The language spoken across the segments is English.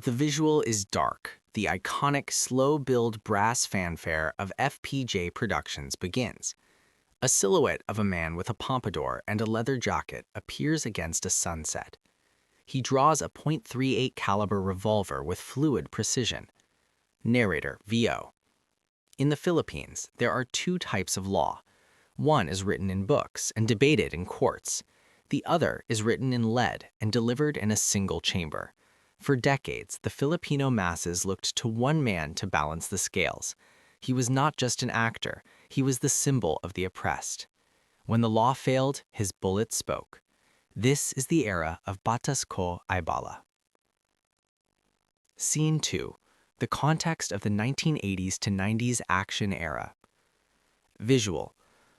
The visual is dark. The iconic slow-build brass fanfare of FPJ Productions begins. A silhouette of a man with a pompadour and a leather jacket appears against a sunset. He draws a .38 caliber revolver with fluid precision. Narrator, VO. In the Philippines, there are two types of law. One is written in books and debated in courts. The other is written in lead and delivered in a single chamber. For decades, the Filipino masses looked to one man to balance the scales. He was not just an actor, he was the symbol of the oppressed. When the law failed, his bullet spoke. This is the era of Batas Ko Ay Bala. Scene 2. The context of the 1980s to 90s action era. Visual.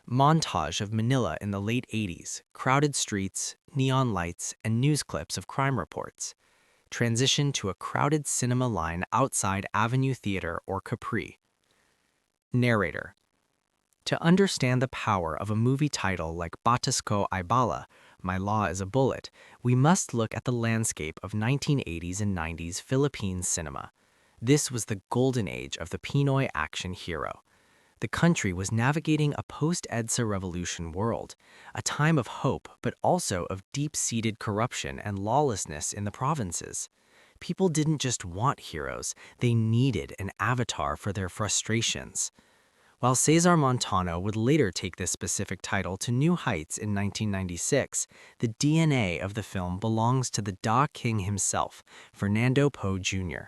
Montage of Manila in the late 80s, crowded streets, neon lights, and news clips of crime reports. Transition to a crowded cinema line outside Avenue Theater or Capri. Narrator. To understand the power of a movie title like Batas Ko Ay Bala, My Law is a Bullet, we must look at the landscape of 1980s and 90s Philippine cinema. This was the golden age of the Pinoy action hero. The country was navigating a post-EDSA revolution world, a time of hope but also of deep-seated corruption and lawlessness in the provinces. People didn't just want heroes, they needed an avatar for their frustrations. While Cesar Montano would later take this specific title to new heights in 1996, the DNA of the film belongs to the Da King himself, Fernando Poe Jr.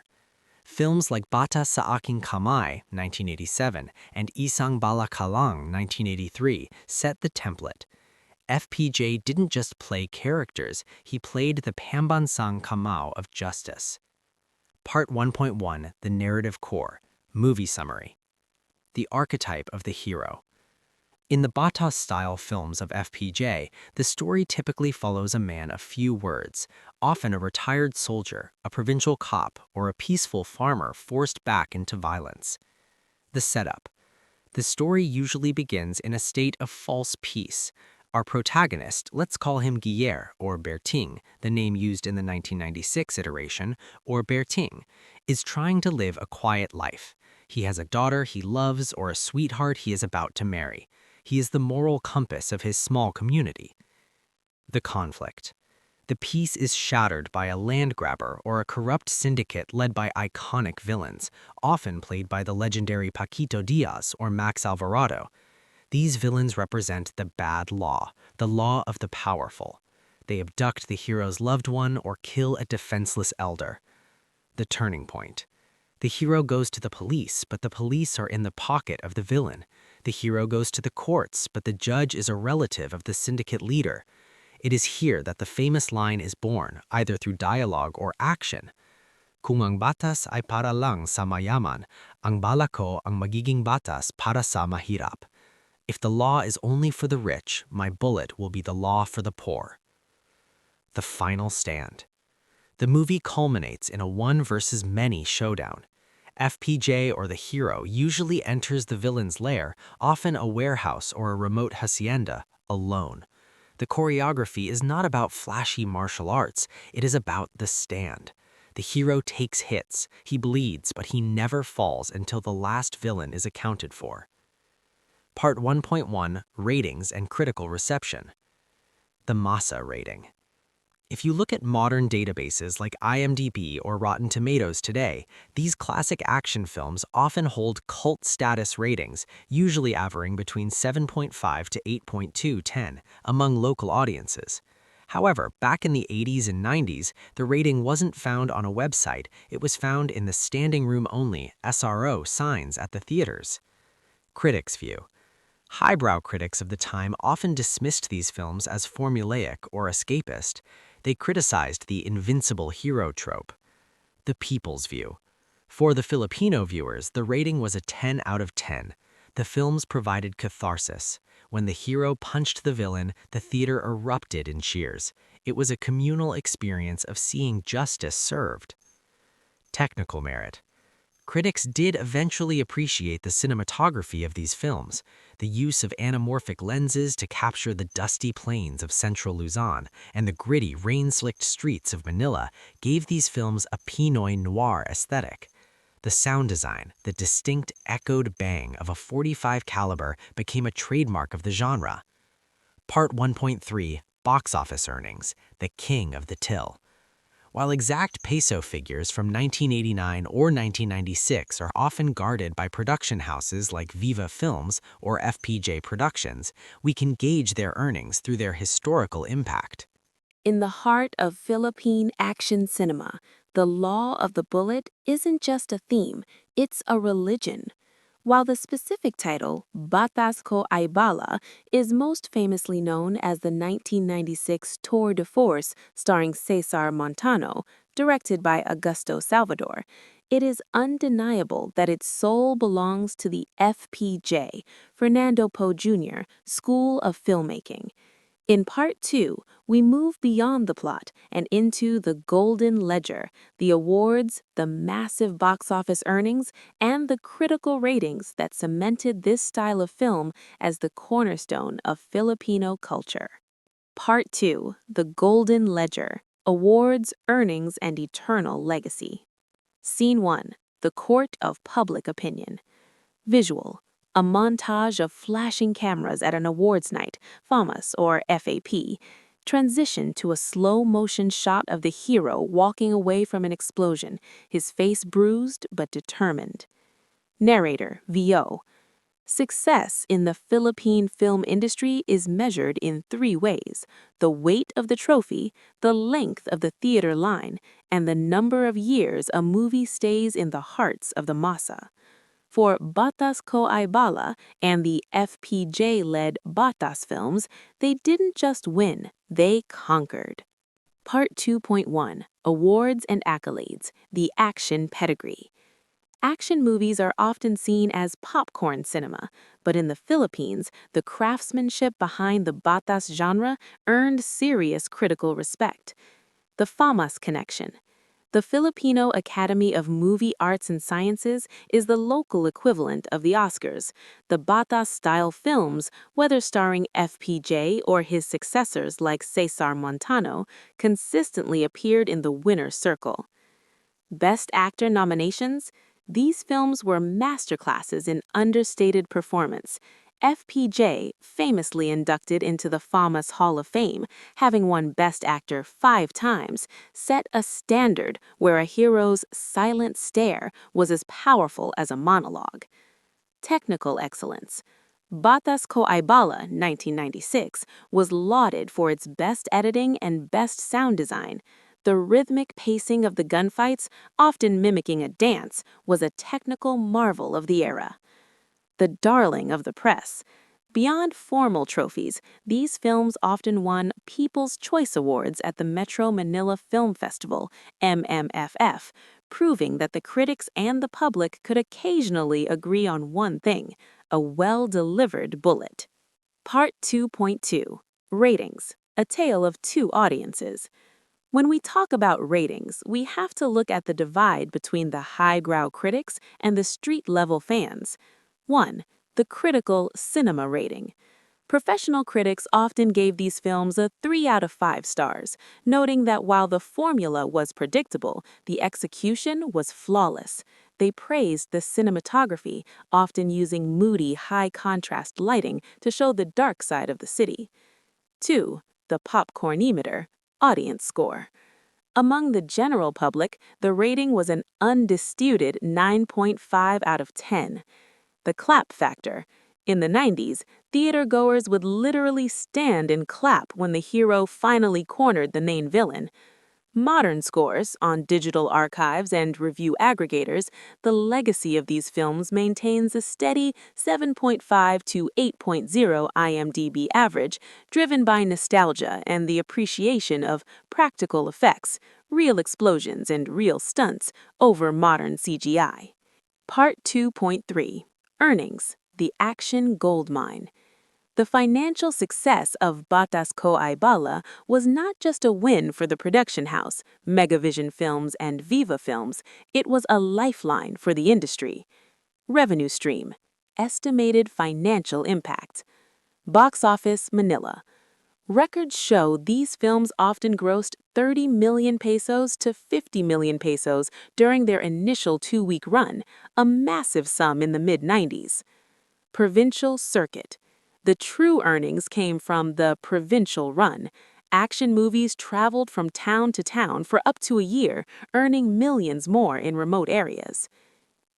Films like Bata sa Aking Kamay, 1987, and Isang Bala Ka Lang, 1983, set the template. FPJ didn't just play characters, he played the Pambansang Kamao of justice. Part 1.1, The Narrative Core, Movie Summary. The archetype of the hero. In the Batas-style films of FPJ, the story typically follows a man of few words, often a retired soldier, a provincial cop, or a peaceful farmer forced back into violence. The setup. The story usually begins in a state of false peace. Our protagonist, let's call him Guillermo or Berting, the name used in the 1996 iteration, or Berting, is trying to live a quiet life. He has a daughter he loves or a sweetheart he is about to marry. He is the moral compass of his small community. The conflict. The peace is shattered by a land grabber or a corrupt syndicate led by iconic villains, often played by the legendary Paquito Diaz or Max Alvarado. These villains represent the bad law, the law of the powerful. They abduct the hero's loved one or kill a defenseless elder. The turning point. The hero goes to the police, but the police are in the pocket of the villain. The hero goes to the courts, but the judge is a relative of the syndicate leader. It is here that the famous line is born, either through dialogue or action. Kung ang batas ay para lang sa mayaman, ang bala ko ang magiging batas para sa mahirap. If the law is only for the rich, my bullet will be the law for the poor. The final stand. The movie culminates in a one versus many showdown. FPJ, or the hero, usually enters the villain's lair, often a warehouse or a remote hacienda, alone. The choreography is not about flashy martial arts, it is about the stand. The hero takes hits, he bleeds, but he never falls until the last villain is accounted for. Part 1.1, Ratings and Critical Reception. The Masa rating. If you look at modern databases like IMDb or Rotten Tomatoes today, these classic action films often hold cult status ratings, usually averaging between 7.5 to 8.2/10 among local audiences. However, back in the 80s and 90s, the rating wasn't found on a website, it was found in the standing room only SRO signs at the theaters. Critics' view. Highbrow critics of the time often dismissed these films as formulaic or escapist. They criticized the invincible hero trope. The people's view. For the Filipino viewers, the rating was a 10 out of 10. The films provided catharsis. When the hero punched the villain, the theater erupted in cheers. It was a communal experience of seeing justice served. Technical merit. Critics did eventually appreciate the cinematography of these films. The use of anamorphic lenses to capture the dusty plains of central Luzon and the gritty, rain-slicked streets of Manila gave these films a Pinoy noir aesthetic. The sound design, the distinct echoed bang of a .45 caliber became a trademark of the genre. Part 1.3, Box Office Earnings, the King of the Till. While exact peso figures from 1989 or 1996 are often guarded by production houses like Viva Films or FPJ Productions, we can gauge their earnings through their historical impact. In the heart of Philippine action cinema, the law of the bullet isn't just a theme, it's a religion. While the specific title, Batas Ko Ay Bala, is most famously known as the 1996 Tour de Force starring Cesar Montano, directed by Augusto Salvador, it is undeniable that its soul belongs to the FPJ, Fernando Poe Jr. School of Filmmaking. In Part 2, we move beyond the plot and into the golden ledger, the awards, the massive box office earnings, and the critical ratings that cemented this style of film as the cornerstone of Filipino culture. Part 2, the golden ledger, awards, earnings, and eternal legacy. Scene 1, the court of public opinion. Visual, a montage of flashing cameras at an awards night, FAMAS or FAP, transition to a slow-motion shot of the hero walking away from an explosion, his face bruised but determined. Narrator, VO. Success in the Philippine film industry is measured in three ways: the weight of the trophy, the length of the theater line, and the number of years a movie stays in the hearts of the masa. For Batas Ko Ay Bala and the FPJ-led Batas films, they didn't just win, they conquered. Part 2.1, Awards and Accolades, the Action Pedigree. Action movies are often seen as popcorn cinema, but in the Philippines, the craftsmanship behind the Batas genre earned serious critical respect. The FAMAS connection. The Filipino Academy of Movie Arts and Sciences is the local equivalent of the Oscars. The Batas-style films, whether starring FPJ or his successors like Cesar Montano, consistently appeared in the winner's circle. Best Actor nominations? These films were masterclasses in understated performance. FPJ, famously inducted into the FAMAS Hall of Fame, having won Best Actor 5 times, set a standard where a hero's silent stare was as powerful as a monologue. Technical excellence. Batas Ko Ay Bala, 1996, was lauded for its best editing and best sound design. The rhythmic pacing of the gunfights, often mimicking a dance, was a technical marvel of the era. The darling of the press. Beyond formal trophies, these films often won People's Choice Awards at the Metro Manila Film Festival, MMFF, proving that the critics and the public could occasionally agree on one thing: a well-delivered bullet. Part 2.2, Ratings, a tale of two audiences. When we talk about ratings, we have to look at the divide between the highbrow critics and the street-level fans. 1. The critical cinema rating. Professional critics often gave these films a 3 out of 5 stars, noting that while the formula was predictable, the execution was flawless. They praised the cinematography, often using moody, high-contrast lighting to show the dark side of the city. 2. The popcornimeter, audience score. Among the general public, the rating was an undisputed 9.5 out of 10. The clap factor. In the 90s, theatergoers would literally stand and clap when the hero finally cornered the main villain. Modern scores, on digital archives and review aggregators, the legacy of these films maintains a steady 7.5 to 8.0 IMDb average, driven by nostalgia and the appreciation of practical effects, real explosions, and real stunts over modern CGI. Part 2.3, Earnings, the Action Goldmine. The financial success of Batas Ko Ay Bala was not just a win for the production house, Megavision Films and Viva Films, it was a lifeline for the industry. Revenue stream. Estimated financial impact. Box office Manila. Records show these films often grossed 30 million pesos to 50 million pesos during their initial 2-week run, a massive sum in the mid-90s. Provincial circuit. The true earnings came from the provincial run. Action movies traveled from town to town for up to a year, earning millions more in remote areas.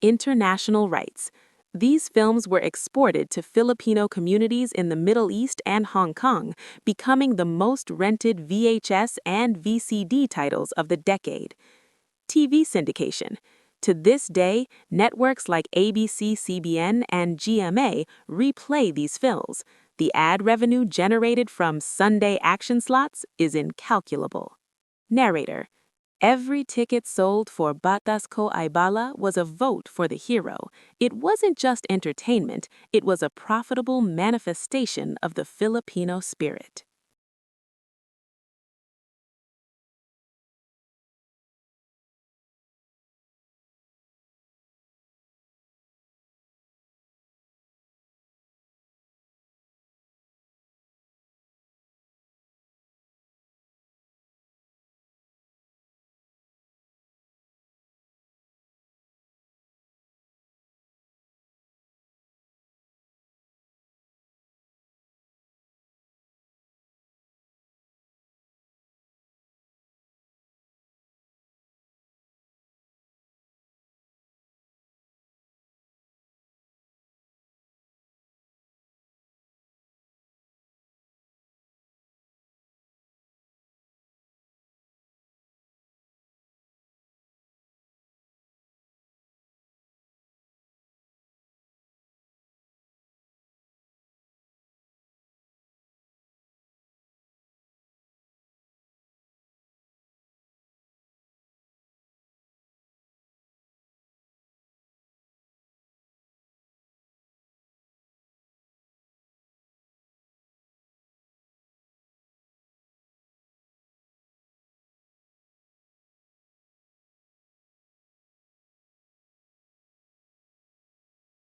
International rights. These films were exported to Filipino communities in the Middle East and Hong Kong, becoming the most rented VHS and VCD titles of the decade. TV syndication. To this day, networks like ABC-CBN and GMA replay these films. The ad revenue generated from Sunday action slots is incalculable. Narrator. Every ticket sold for Batas Ko Ay Bala was a vote for the hero. It wasn't just entertainment, it was a profitable manifestation of the Filipino spirit.